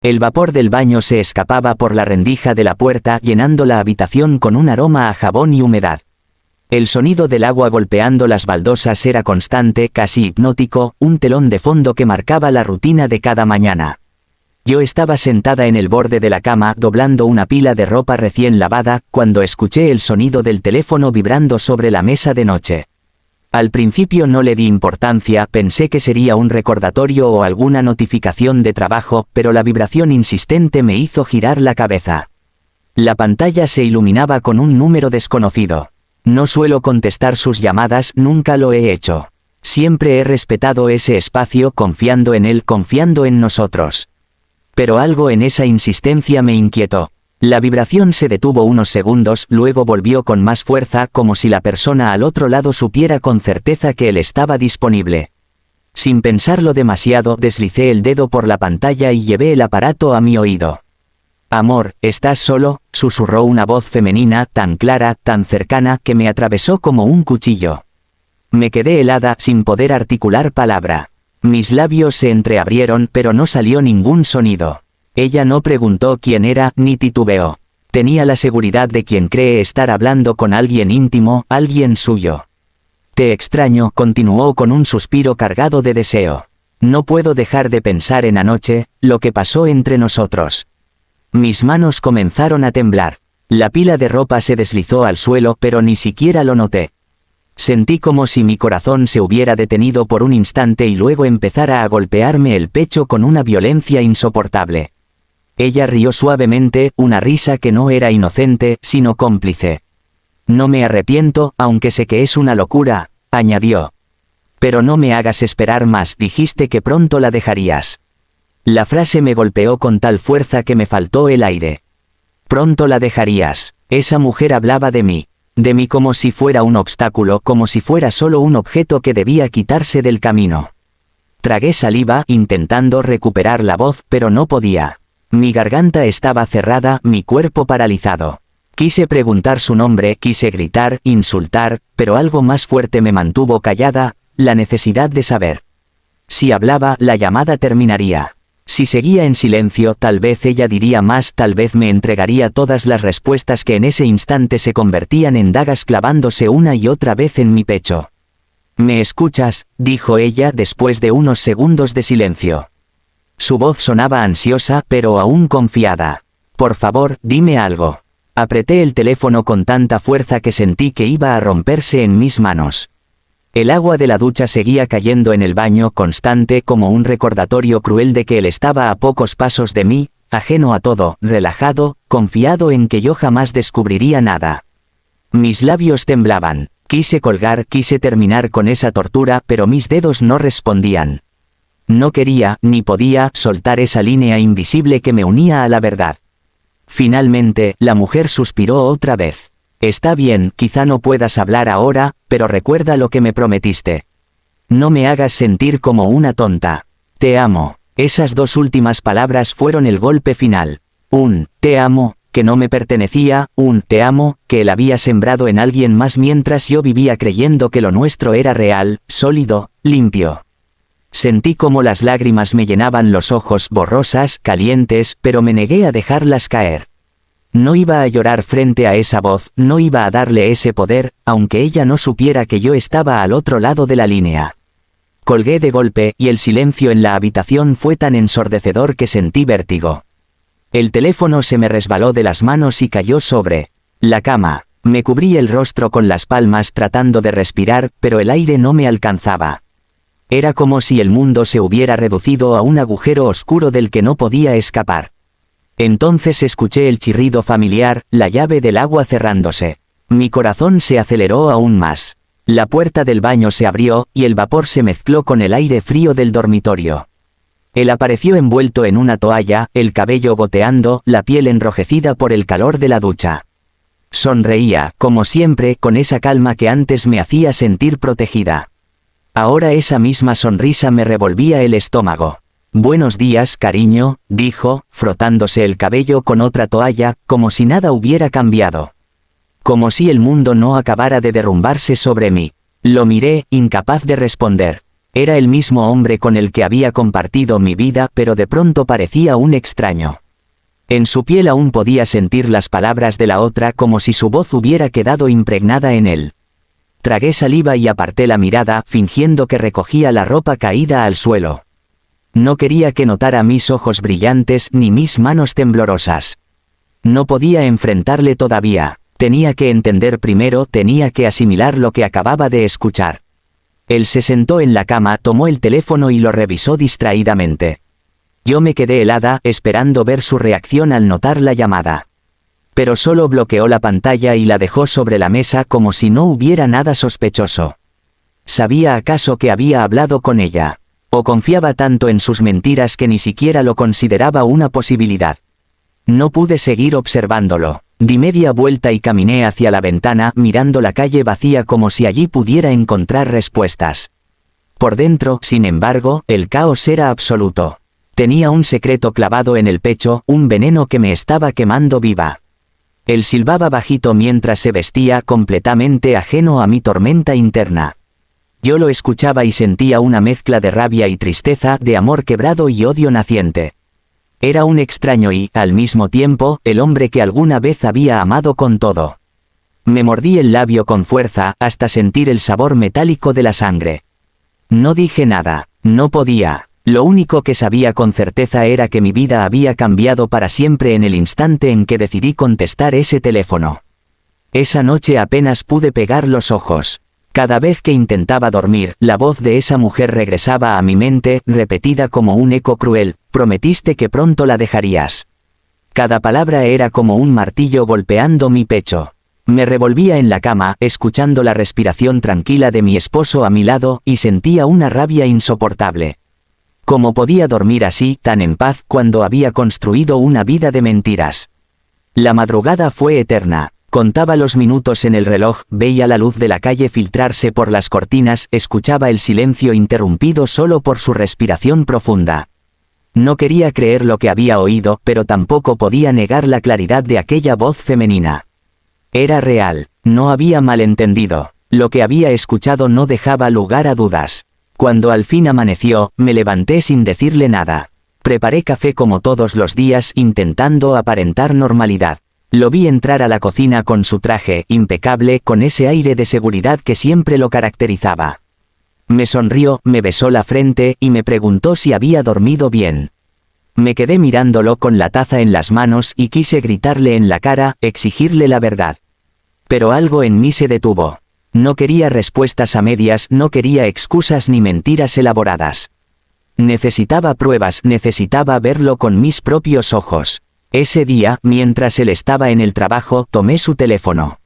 El vapor del baño se escapaba por la rendija de la puerta, llenando la habitación con un aroma a jabón y humedad. El sonido del agua golpeando las baldosas era constante, casi hipnótico, un telón de fondo que marcaba la rutina de cada mañana. Yo estaba sentada en el borde de la cama, doblando una pila de ropa recién lavada, cuando escuché el sonido del teléfono vibrando sobre la mesa de noche. Al principio no le di importancia, pensé que sería un recordatorio o alguna notificación de trabajo, pero la vibración insistente me hizo girar la cabeza. La pantalla se iluminaba con un número desconocido. No suelo contestar sus llamadas, nunca lo he hecho. Siempre he respetado ese espacio, confiando en él, confiando en nosotros. Pero algo en esa insistencia me inquietó. La vibración se detuvo unos segundos, luego volvió con más fuerza, como si la persona al otro lado supiera con certeza que él estaba disponible. Sin pensarlo demasiado, deslicé el dedo por la pantalla y llevé el aparato a mi oído. «Amor, ¿estás solo?», susurró una voz femenina, tan clara, tan cercana, que me atravesó como un cuchillo. Me quedé helada, sin poder articular palabra. Mis labios se entreabrieron, pero no salió ningún sonido. Ella no preguntó quién era, ni titubeó. Tenía la seguridad de quien cree estar hablando con alguien íntimo, alguien suyo. «Te extraño», continuó con un suspiro cargado de deseo. «No puedo dejar de pensar en anoche, lo que pasó entre nosotros». Mis manos comenzaron a temblar. La pila de ropa se deslizó al suelo, pero ni siquiera lo noté. Sentí como si mi corazón se hubiera detenido por un instante y luego empezara a golpearme el pecho con una violencia insoportable. Ella rió suavemente, una risa que no era inocente, sino cómplice. «No me arrepiento, aunque sé que es una locura», añadió. «Pero no me hagas esperar más, dijiste que pronto la dejarías». La frase me golpeó con tal fuerza que me faltó el aire. «Pronto la dejarías». Esa mujer hablaba de mí como si fuera un obstáculo, como si fuera solo un objeto que debía quitarse del camino. Tragué saliva, intentando recuperar la voz, pero no podía. Mi garganta estaba cerrada, mi cuerpo paralizado. Quise preguntar su nombre, quise gritar, insultar, pero algo más fuerte me mantuvo callada, la necesidad de saber. Si hablaba, la llamada terminaría. Si seguía en silencio, tal vez ella diría más, tal vez me entregaría todas las respuestas que en ese instante se convertían en dagas clavándose una y otra vez en mi pecho. «¿Me escuchas?», dijo ella después de unos segundos de silencio. Su voz sonaba ansiosa, pero aún confiada. «Por favor, dime algo». Apreté el teléfono con tanta fuerza que sentí que iba a romperse en mis manos. El agua de la ducha seguía cayendo en el baño, constante, como un recordatorio cruel de que él estaba a pocos pasos de mí, ajeno a todo, relajado, confiado en que yo jamás descubriría nada. Mis labios temblaban. Quise colgar, quise terminar con esa tortura, pero mis dedos no respondían. No quería, ni podía, soltar esa línea invisible que me unía a la verdad. Finalmente, la mujer suspiró otra vez. «Está bien, quizá no puedas hablar ahora, pero recuerda lo que me prometiste. No me hagas sentir como una tonta. Te amo». Esas dos últimas palabras fueron el golpe final. Un «te amo», que no me pertenecía, un «te amo», que él había sembrado en alguien más mientras yo vivía creyendo que lo nuestro era real, sólido, limpio. Sentí como las lágrimas me llenaban los ojos, borrosas, calientes, pero me negué a dejarlas caer. No iba a llorar frente a esa voz, no iba a darle ese poder, aunque ella no supiera que yo estaba al otro lado de la línea. Colgué de golpe, y el silencio en la habitación fue tan ensordecedor que sentí vértigo. El teléfono se me resbaló de las manos y cayó sobre la cama. Me cubrí el rostro con las palmas tratando de respirar, pero el aire no me alcanzaba. Era como si el mundo se hubiera reducido a un agujero oscuro del que no podía escapar. Entonces escuché el chirrido familiar, la llave del agua cerrándose. Mi corazón se aceleró aún más. La puerta del baño se abrió, y el vapor se mezcló con el aire frío del dormitorio. Él apareció envuelto en una toalla, el cabello goteando, la piel enrojecida por el calor de la ducha. Sonreía, como siempre, con esa calma que antes me hacía sentir protegida. Ahora esa misma sonrisa me revolvía el estómago. «Buenos días, cariño», dijo, frotándose el cabello con otra toalla, como si nada hubiera cambiado. Como si el mundo no acabara de derrumbarse sobre mí. Lo miré, incapaz de responder. Era el mismo hombre con el que había compartido mi vida, pero de pronto parecía un extraño. En su piel aún podía sentir las palabras de la otra como si su voz hubiera quedado impregnada en él. Tragué saliva y aparté la mirada, fingiendo que recogía la ropa caída al suelo. No quería que notara mis ojos brillantes ni mis manos temblorosas. No podía enfrentarle todavía. Tenía que entender primero, tenía que asimilar lo que acababa de escuchar. Él se sentó en la cama, tomó el teléfono y lo revisó distraídamente. Yo me quedé helada, esperando ver su reacción al notar la llamada. Pero solo bloqueó la pantalla y la dejó sobre la mesa como si no hubiera nada sospechoso. ¿Sabía acaso que había hablado con ella? ¿O confiaba tanto en sus mentiras que ni siquiera lo consideraba una posibilidad? No pude seguir observándolo. Di media vuelta y caminé hacia la ventana, mirando la calle vacía como si allí pudiera encontrar respuestas. Por dentro, sin embargo, el caos era absoluto. Tenía un secreto clavado en el pecho, un veneno que me estaba quemando viva. Él silbaba bajito mientras se vestía, completamente ajeno a mi tormenta interna. Yo lo escuchaba y sentía una mezcla de rabia y tristeza, de amor quebrado y odio naciente. Era un extraño y, al mismo tiempo, el hombre que alguna vez había amado con todo. Me mordí el labio con fuerza, hasta sentir el sabor metálico de la sangre. No dije nada, no podía. Lo único que sabía con certeza era que mi vida había cambiado para siempre en el instante en que decidí contestar ese teléfono. Esa noche apenas pude pegar los ojos. Cada vez que intentaba dormir, la voz de esa mujer regresaba a mi mente, repetida como un eco cruel: prometiste que pronto la dejarías. Cada palabra era como un martillo golpeando mi pecho. Me revolvía en la cama, escuchando la respiración tranquila de mi esposo a mi lado, y sentía una rabia insoportable. ¿Cómo podía dormir así, tan en paz, cuando había construido una vida de mentiras? La madrugada fue eterna. Contaba los minutos en el reloj, veía la luz de la calle filtrarse por las cortinas, escuchaba el silencio interrumpido solo por su respiración profunda. No quería creer lo que había oído, pero tampoco podía negar la claridad de aquella voz femenina. Era real, no había malentendido. Lo que había escuchado no dejaba lugar a dudas. Cuando al fin amaneció, me levanté sin decirle nada. Preparé café como todos los días, intentando aparentar normalidad. Lo vi entrar a la cocina con su traje, impecable, con ese aire de seguridad que siempre lo caracterizaba. Me sonrió, me besó la frente, y me preguntó si había dormido bien. Me quedé mirándolo con la taza en las manos y quise gritarle en la cara, exigirle la verdad. Pero algo en mí se detuvo. No quería respuestas a medias, no quería excusas ni mentiras elaboradas. Necesitaba pruebas, necesitaba verlo con mis propios ojos. Ese día, mientras él estaba en el trabajo, tomé su teléfono.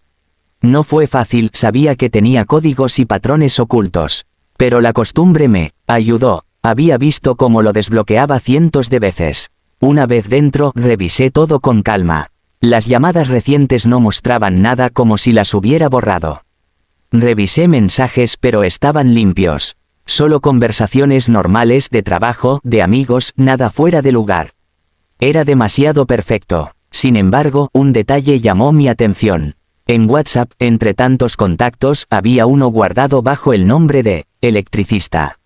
No fue fácil, sabía que tenía códigos y patrones ocultos. Pero la costumbre me ayudó. Había visto cómo lo desbloqueaba cientos de veces. Una vez dentro, revisé todo con calma. Las llamadas recientes no mostraban nada, como si las hubiera borrado. Revisé mensajes, pero estaban limpios. Solo conversaciones normales de trabajo, de amigos, nada fuera de lugar. Era demasiado perfecto. Sin embargo, un detalle llamó mi atención. En WhatsApp, entre tantos contactos, había uno guardado bajo el nombre de electricista.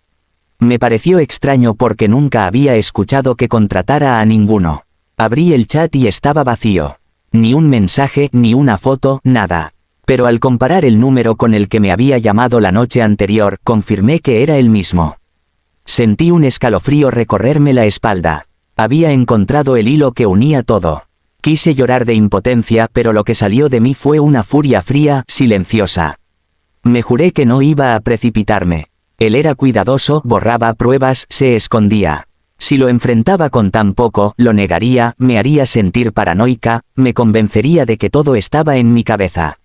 Me pareció extraño porque nunca había escuchado que contratara a ninguno. Abrí el chat y estaba vacío. Ni un mensaje, ni una foto, nada. Pero al comparar el número con el que me había llamado la noche anterior, confirmé que era el mismo. Sentí un escalofrío recorrerme la espalda. Había encontrado el hilo que unía todo. Quise llorar de impotencia, pero lo que salió de mí fue una furia fría, silenciosa. Me juré que no iba a precipitarme. Él era cuidadoso, borraba pruebas, se escondía. Si lo enfrentaba con tan poco, lo negaría, me haría sentir paranoica, me convencería de que todo estaba en mi cabeza.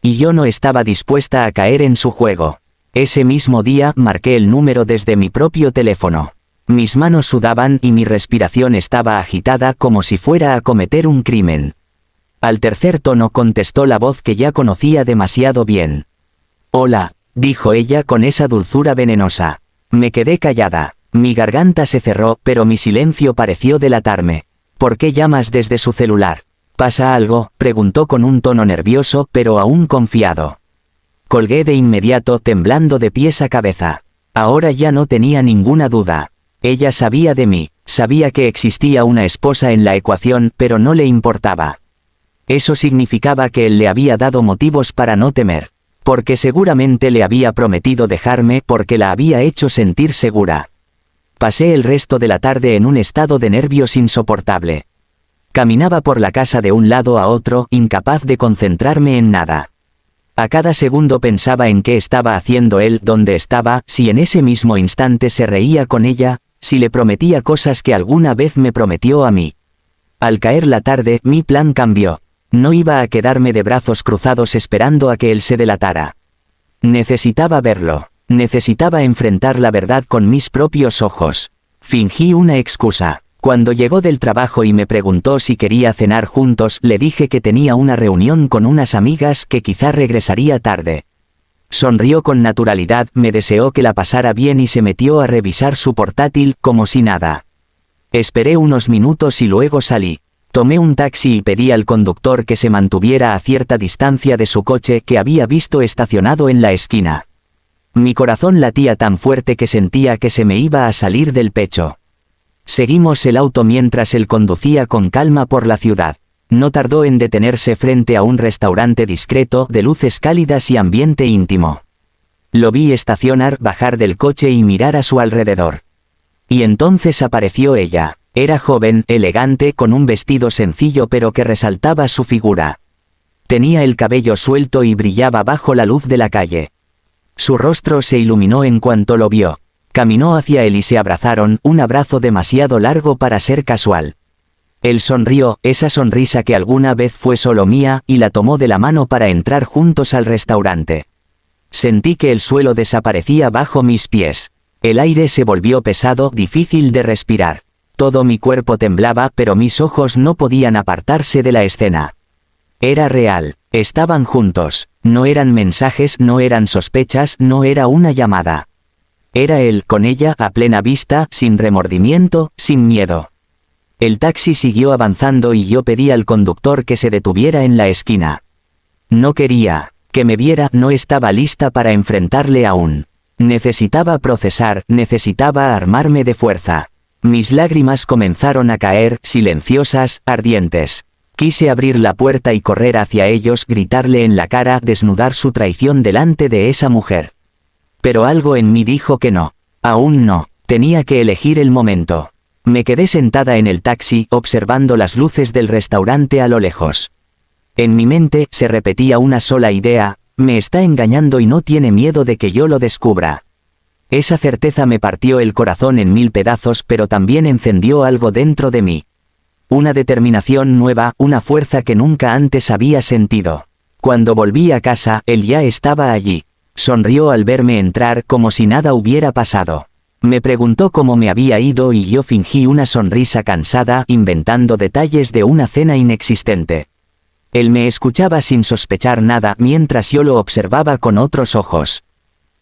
Y yo no estaba dispuesta a caer en su juego. Ese mismo día, marqué el número desde mi propio teléfono. Mis manos sudaban y mi respiración estaba agitada como si fuera a cometer un crimen. Al tercer tono contestó la voz que ya conocía demasiado bien. «Hola», dijo ella con esa dulzura venenosa. Me quedé callada. Mi garganta se cerró, pero mi silencio pareció delatarme. «¿Por qué llamas desde su celular? ¿Pasa algo?», preguntó con un tono nervioso, pero aún confiado. Colgué de inmediato, temblando de pies a cabeza. Ahora ya no tenía ninguna duda. Ella sabía de mí, sabía que existía una esposa en la ecuación, pero no le importaba. Eso significaba que él le había dado motivos para no temer, porque seguramente le había prometido dejarme porque la había hecho sentir segura. Pasé el resto de la tarde en un estado de nervios insoportable. Caminaba por la casa de un lado a otro, incapaz de concentrarme en nada. A cada segundo pensaba en qué estaba haciendo él, dónde estaba, si en ese mismo instante se reía con ella, si le prometía cosas que alguna vez me prometió a mí. Al caer la tarde, mi plan cambió. No iba a quedarme de brazos cruzados esperando a que él se delatara. Necesitaba verlo. Necesitaba enfrentar la verdad con mis propios ojos. Fingí una excusa. Cuando llegó del trabajo y me preguntó si quería cenar juntos, le dije que tenía una reunión con unas amigas que quizá regresaría tarde. Sonrió con naturalidad, me deseó que la pasara bien y se metió a revisar su portátil como si nada. Esperé unos minutos y luego salí. Tomé un taxi y pedí al conductor que se mantuviera a cierta distancia de su coche que había visto estacionado en la esquina. Mi corazón latía tan fuerte que sentía que se me iba a salir del pecho. Seguimos el auto mientras él conducía con calma por la ciudad. No tardó en detenerse frente a un restaurante discreto, de luces cálidas y ambiente íntimo. Lo vi estacionar, bajar del coche y mirar a su alrededor. Y entonces apareció ella. Era joven, elegante, con un vestido sencillo pero que resaltaba su figura. Tenía el cabello suelto y brillaba bajo la luz de la calle. Su rostro se iluminó en cuanto lo vio. Caminó hacia él y se abrazaron, un abrazo demasiado largo para ser casual. Él sonrió, esa sonrisa que alguna vez fue solo mía, y la tomó de la mano para entrar juntos al restaurante. Sentí que el suelo desaparecía bajo mis pies. El aire se volvió pesado, difícil de respirar. Todo mi cuerpo temblaba, pero mis ojos no podían apartarse de la escena. Era real, estaban juntos, no eran mensajes, no eran sospechas, no era una llamada. Era él, con ella, a plena vista, sin remordimiento, sin miedo. El taxi siguió avanzando y yo pedí al conductor que se detuviera en la esquina. No quería que me viera, no estaba lista para enfrentarle aún. Necesitaba procesar, necesitaba armarme de fuerza. Mis lágrimas comenzaron a caer, silenciosas, ardientes. Quise abrir la puerta y correr hacia ellos, gritarle en la cara, desnudar su traición delante de esa mujer. Pero algo en mí dijo que no. Aún no. Tenía que elegir el momento. Me quedé sentada en el taxi, observando las luces del restaurante a lo lejos. En mi mente se repetía una sola idea: me está engañando y no tiene miedo de que yo lo descubra. Esa certeza me partió el corazón en 1000 pedazos, pero también encendió algo dentro de mí. Una determinación nueva, una fuerza que nunca antes había sentido. Cuando volví a casa, él ya estaba allí. Sonrió al verme entrar como si nada hubiera pasado. Me preguntó cómo me había ido y yo fingí una sonrisa cansada, inventando detalles de una cena inexistente. Él me escuchaba sin sospechar nada mientras yo lo observaba con otros ojos.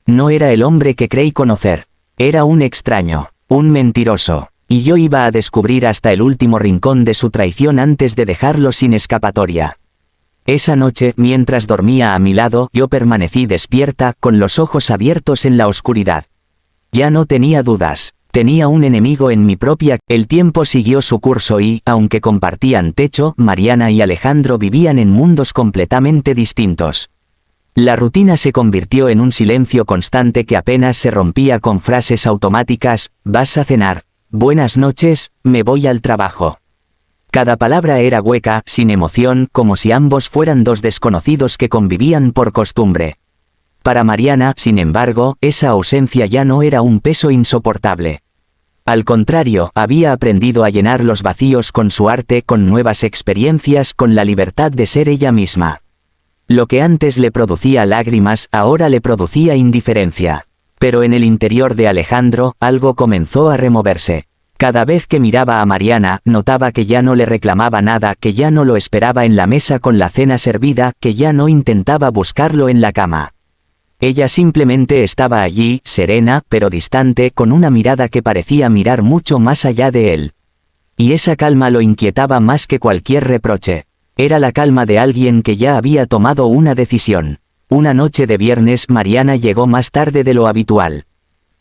No era el hombre que creí conocer. Era un extraño, un mentiroso, y yo iba a descubrir hasta el último rincón de su traición antes de dejarlo sin escapatoria. Esa noche, mientras dormía a mi lado, yo permanecí despierta, con los ojos abiertos en la oscuridad. Ya no tenía dudas. Tenía un enemigo en mi propia. El tiempo siguió su curso y, aunque compartían techo, Mariana y Alejandro vivían en mundos completamente distintos. La rutina se convirtió en un silencio constante que apenas se rompía con frases automáticas: ¿vas a cenar? Buenas noches, me voy al trabajo. Cada palabra era hueca, sin emoción, como si ambos fueran dos desconocidos que convivían por costumbre. Para Mariana, sin embargo, esa ausencia ya no era un peso insoportable. Al contrario, había aprendido a llenar los vacíos con su arte, con nuevas experiencias, con la libertad de ser ella misma. Lo que antes le producía lágrimas, ahora le producía indiferencia. Pero en el interior de Alejandro, algo comenzó a removerse. Cada vez que miraba a Mariana, notaba que ya no le reclamaba nada, que ya no lo esperaba en la mesa con la cena servida, que ya no intentaba buscarlo en la cama. Ella simplemente estaba allí, serena, pero distante, con una mirada que parecía mirar mucho más allá de él. Y esa calma lo inquietaba más que cualquier reproche. Era la calma de alguien que ya había tomado una decisión. Una noche de viernes, Mariana llegó más tarde de lo habitual.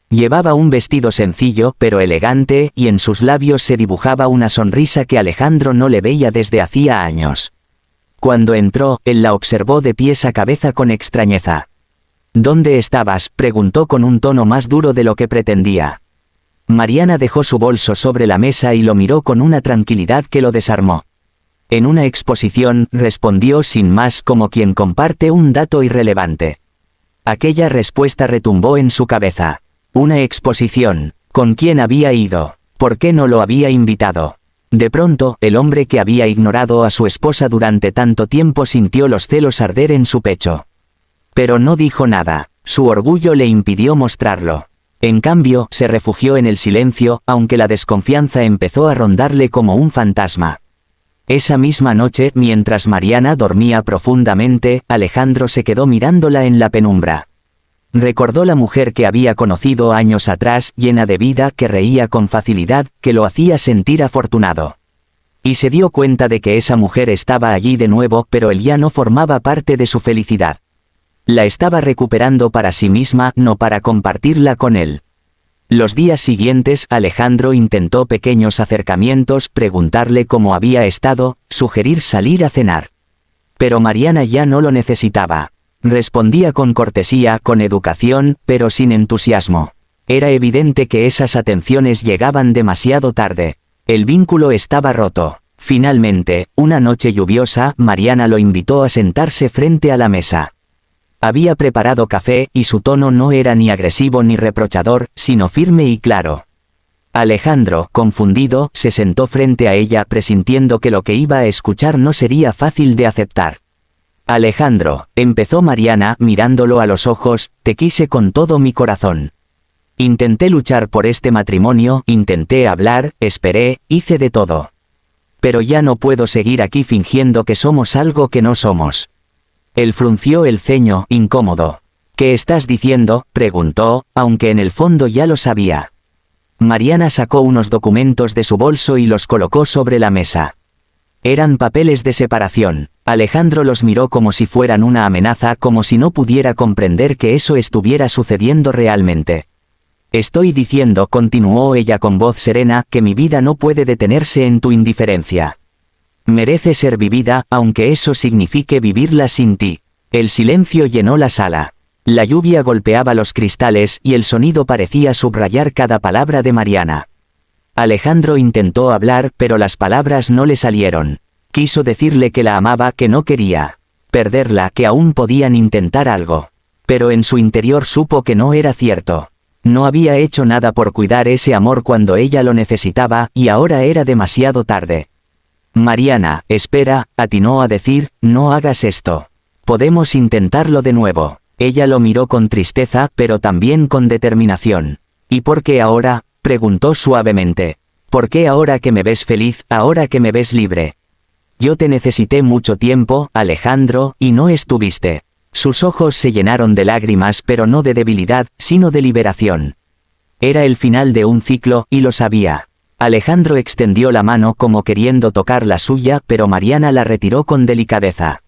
Llevaba un vestido sencillo pero elegante y en sus labios se dibujaba una sonrisa que Alejandro no le veía desde hacía años. Cuando entró, él la observó de pies a cabeza con extrañeza. ¿Dónde estabas?, preguntó con un tono más duro de lo que pretendía. Mariana dejó su bolso sobre la mesa y lo miró con una tranquilidad que lo desarmó. En una exposición, respondió sin más como quien comparte un dato irrelevante. Aquella respuesta retumbó en su cabeza. Una exposición. ¿Con quién había ido? ¿Por qué no lo había invitado? De pronto, el hombre que había ignorado a su esposa durante tanto tiempo sintió los celos arder en su pecho. Pero no dijo nada, su orgullo le impidió mostrarlo. En cambio, se refugió en el silencio, aunque la desconfianza empezó a rondarle como un fantasma. Esa misma noche, mientras Mariana dormía profundamente, Alejandro se quedó mirándola en la penumbra. Recordó la mujer que había conocido años atrás, llena de vida, que reía con facilidad, que lo hacía sentir afortunado. Y se dio cuenta de que esa mujer estaba allí de nuevo, pero él ya no formaba parte de su felicidad. La estaba recuperando para sí misma, no para compartirla con él. Los días siguientes, Alejandro intentó pequeños acercamientos, preguntarle cómo había estado, sugerir salir a cenar. Pero Mariana ya no lo necesitaba. Respondía con cortesía, con educación, pero sin entusiasmo. Era evidente que esas atenciones llegaban demasiado tarde. El vínculo estaba roto. Finalmente, una noche lluviosa, Mariana lo invitó a sentarse frente a la mesa. Había preparado café, y su tono no era ni agresivo ni reprochador, sino firme y claro. Alejandro, confundido, se sentó frente a ella presintiendo que lo que iba a escuchar no sería fácil de aceptar. Alejandro, empezó Mariana mirándolo a los ojos, te quise con todo mi corazón. Intenté luchar por este matrimonio, intenté hablar, esperé, hice de todo. Pero ya no puedo seguir aquí fingiendo que somos algo que no somos. Él frunció el ceño, incómodo. ¿Qué estás diciendo?, preguntó, aunque en el fondo ya lo sabía. Mariana sacó unos documentos de su bolso y los colocó sobre la mesa. Eran papeles de separación. Alejandro los miró como si fueran una amenaza, como si no pudiera comprender que eso estuviera sucediendo realmente. Estoy diciendo, continuó ella con voz serena, que mi vida no puede detenerse en tu indiferencia. Merece ser vivida, aunque eso signifique vivirla sin ti. El silencio llenó la sala. La lluvia golpeaba los cristales y el sonido parecía subrayar cada palabra de Mariana. Alejandro intentó hablar, pero las palabras no le salieron. Quiso decirle que la amaba, que no quería perderla, que aún podían intentar algo. Pero en su interior supo que no era cierto. No había hecho nada por cuidar ese amor cuando ella lo necesitaba, y ahora era demasiado tarde. Mariana, espera, atinó a decir, no hagas esto. Podemos intentarlo de nuevo. Ella lo miró con tristeza, pero también con determinación. ¿Y por qué ahora?, preguntó suavemente. ¿Por qué ahora que me ves feliz, ahora que me ves libre? Yo te necesité mucho tiempo, Alejandro, y no estuviste. Sus ojos se llenaron de lágrimas, pero no de debilidad, sino de liberación. Era el final de un ciclo, y lo sabía. Alejandro extendió la mano como queriendo tocar la suya, pero Mariana la retiró con delicadeza.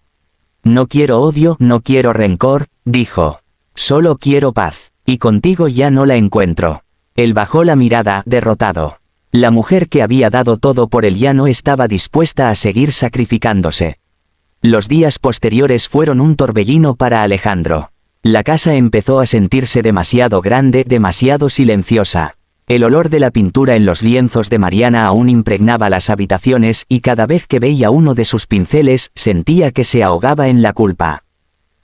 No quiero odio, no quiero rencor, dijo. Solo quiero paz, y contigo ya no la encuentro. Él bajó la mirada, derrotado. La mujer que había dado todo por él ya no estaba dispuesta a seguir sacrificándose. Los días posteriores fueron un torbellino para Alejandro. La casa empezó a sentirse demasiado grande, demasiado silenciosa. El olor de la pintura en los lienzos de Mariana aún impregnaba las habitaciones y cada vez que veía uno de sus pinceles, sentía que se ahogaba en la culpa.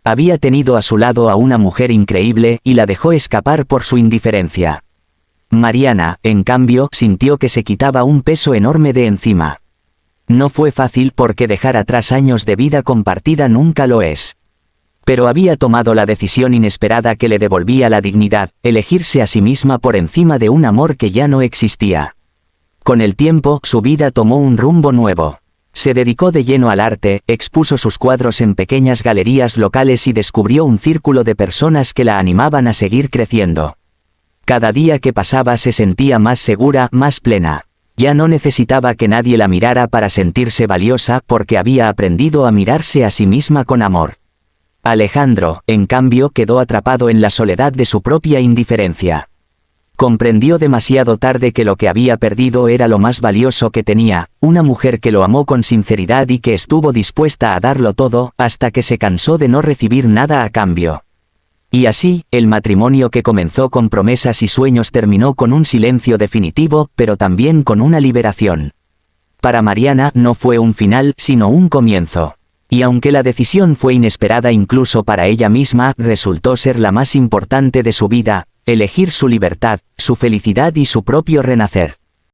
Había tenido a su lado a una mujer increíble y la dejó escapar por su indiferencia. Mariana, en cambio, sintió que se quitaba un peso enorme de encima. No fue fácil porque dejar atrás años de vida compartida nunca lo es. Pero había tomado la decisión inesperada que le devolvía la dignidad, elegirse a sí misma por encima de un amor que ya no existía. Con el tiempo, su vida tomó un rumbo nuevo. Se dedicó de lleno al arte, expuso sus cuadros en pequeñas galerías locales y descubrió un círculo de personas que la animaban a seguir creciendo. Cada día que pasaba se sentía más segura, más plena. Ya no necesitaba que nadie la mirara para sentirse valiosa porque había aprendido a mirarse a sí misma con amor. Alejandro, en cambio, quedó atrapado en la soledad de su propia indiferencia. Comprendió demasiado tarde que lo que había perdido era lo más valioso que tenía, una mujer que lo amó con sinceridad y que estuvo dispuesta a darlo todo, hasta que se cansó de no recibir nada a cambio. Y así, el matrimonio que comenzó con promesas y sueños terminó con un silencio definitivo, pero también con una liberación. Para Mariana no fue un final, sino un comienzo. Y aunque la decisión fue inesperada incluso para ella misma, resultó ser la más importante de su vida, elegir su libertad, su felicidad y su propio renacer.